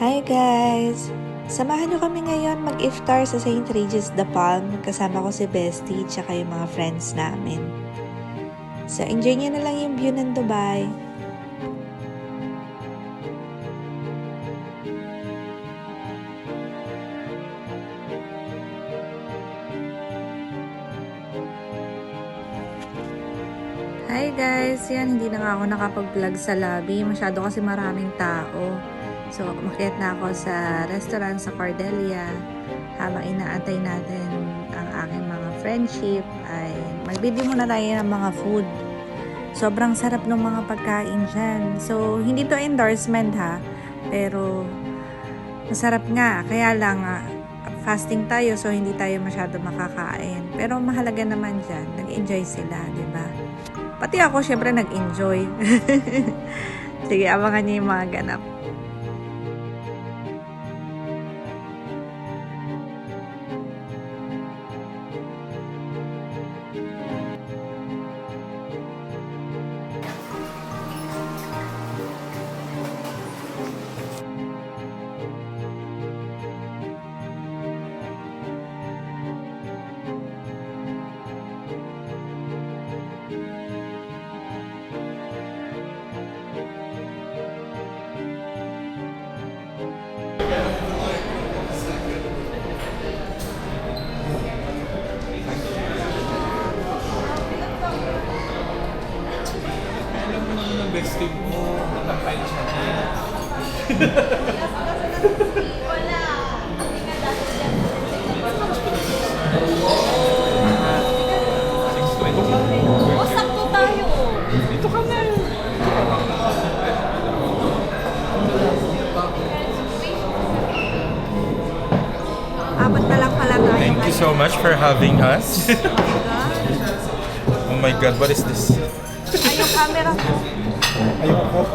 Hi guys! Samahan niyo kami ngayon mag-iftar sa St. Regis de Palm. Kasama ko si Bestie tsaka yung mga friends namin. So enjoy niyo na lang yung view ng Dubai. Hi guys! Yan, hindi na nga ako nakapag-vlog sa lobby. Masyado kasi maraming tao. So, umakyat na ako sa restaurant sa Cordelia. Habang inaantay natin ang aking mga friendship, ay mag-video muna tayo ng mga food. Sobrang sarap ng mga pagkain dyan. So, hindi to endorsement ha, pero masarap nga. Kaya lang, fasting tayo, so hindi tayo masyado makakain. Pero mahalaga naman dyan, nag-enjoy sila, di ba? Pati ako, syempre, nag-enjoy. Sige, abangan niyo yung mga ganap. Bestie mo, matapay siya niya. Wala. O, sakto tayo. Dito ka na. Apat na lang pala tayo. Thank you so much for having us. Oh my God, what is this? Ay, yung camera ko. Ayoko.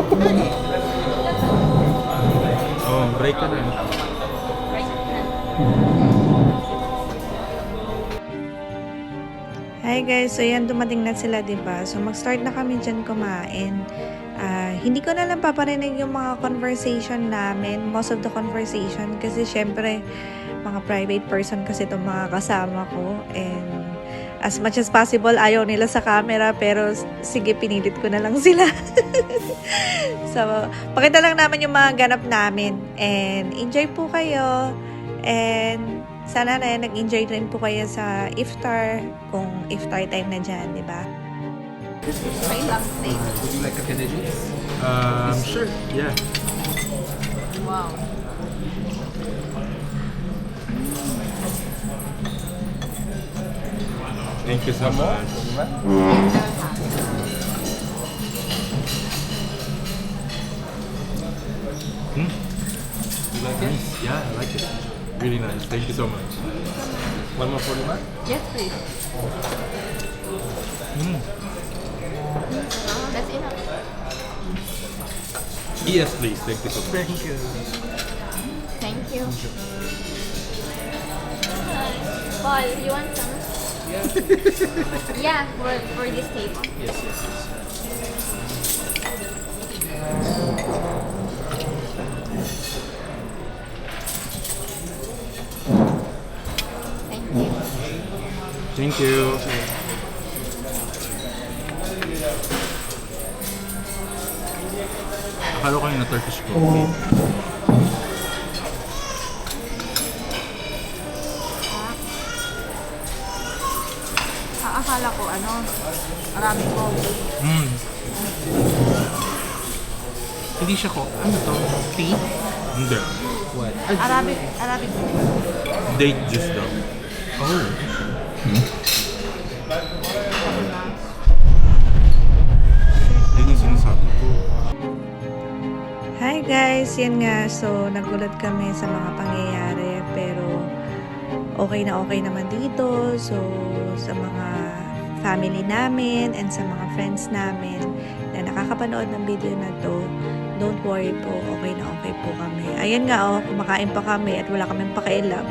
Oh, break ka na. Hi guys, so yan, dumating na sila, diba? So mag-start na kami dyan kumain. Hindi ko na lang paparinig yung mga conversation namin, most of the conversation, kasi syempre, mga private person kasi itong mga kasama ko, and as much as possible, ayaw nila sa camera, pero sige, pinilit ko na lang sila. So, pakita lang naman yung mga ganap namin, and enjoy po kayo, and sana na nag-enjoy rin po kayo sa iftar, kung iftar time na dyan, di ba? May love steak. Would you like a khadijis? Sure, yeah. Wow. Thank you so much. You like it? Yeah, I like it. Really nice. Thank you so much. One more for you, man? Yes, please. That's enough. Yes, please. Thank you so much. Thank you. Thank you. Paul, you want some? Yeah, for this table. Yes, yes, yes. Thank you. Thank you. Akala ko yung na Turkish coffee. Akala ko, maraming coffee. Hindi siya ko. Ano to? Tea? Hindi. What? Arabic. Date juice daw. Oh. Yun yung sinasabi ko. Hi guys, yan nga. So, nagulat kami sa mga pangyayari, pero okay naman dito. So, sa mga family namin and sa mga friends namin na nakakapanood ng video na to, don't worry po, okay na okay po kami. Ayan nga, kumakain pa kami at wala kaming pakialam.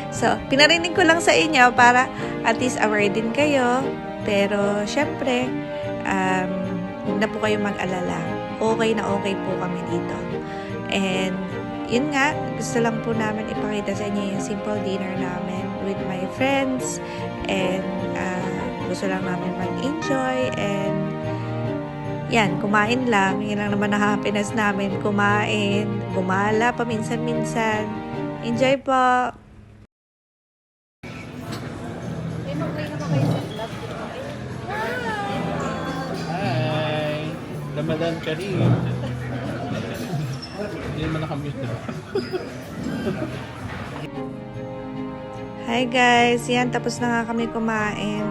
So, pinarinig ko lang sa inyo para at least aware din kayo. Pero, syempre, huwag na po kayo mag-alala. Okay na okay po kami dito. And yun nga, gusto lang po namin ipakita sa inyo yung simple dinner namin with my friends. And gusto lang namin mag-enjoy. And yan, kumain lang. Yan lang naman ang happiness namin. Kumain, gumala paminsan-minsan. Enjoy po! Hi! Ramadan Kareem! Hindi naman nakamute na. Hi guys! Yan, tapos na nga kami kumain.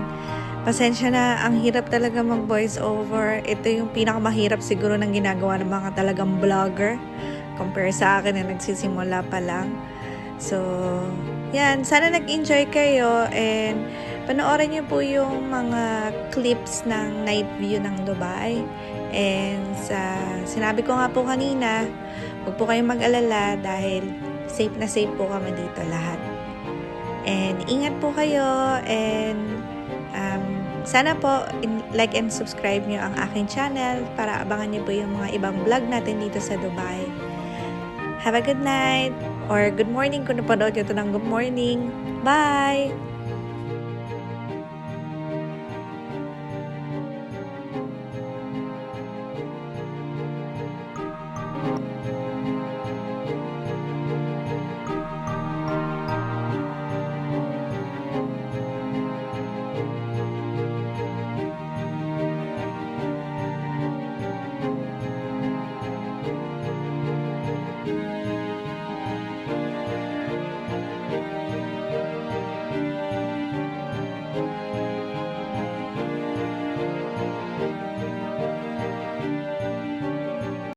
Pasensya na, ang hirap talaga mag voice over. Ito yung pinakamahirap siguro ng ginagawa ng mga talagang vlogger. Compare sa akin na nagsisimula pa lang. So, yan. Sana nag-enjoy kayo and panoorin niyo po yung mga clips ng night view ng Dubai. And sinabi ko nga po kanina, huwag po kayong mag-alala dahil safe na safe po kami dito lahat. And ingat po kayo and sana po like and subscribe nyo ang aking channel para abangan nyo po yung mga ibang vlog natin dito sa Dubai. Have a good night or good morning kung napanood nyo ito ng good morning. Bye!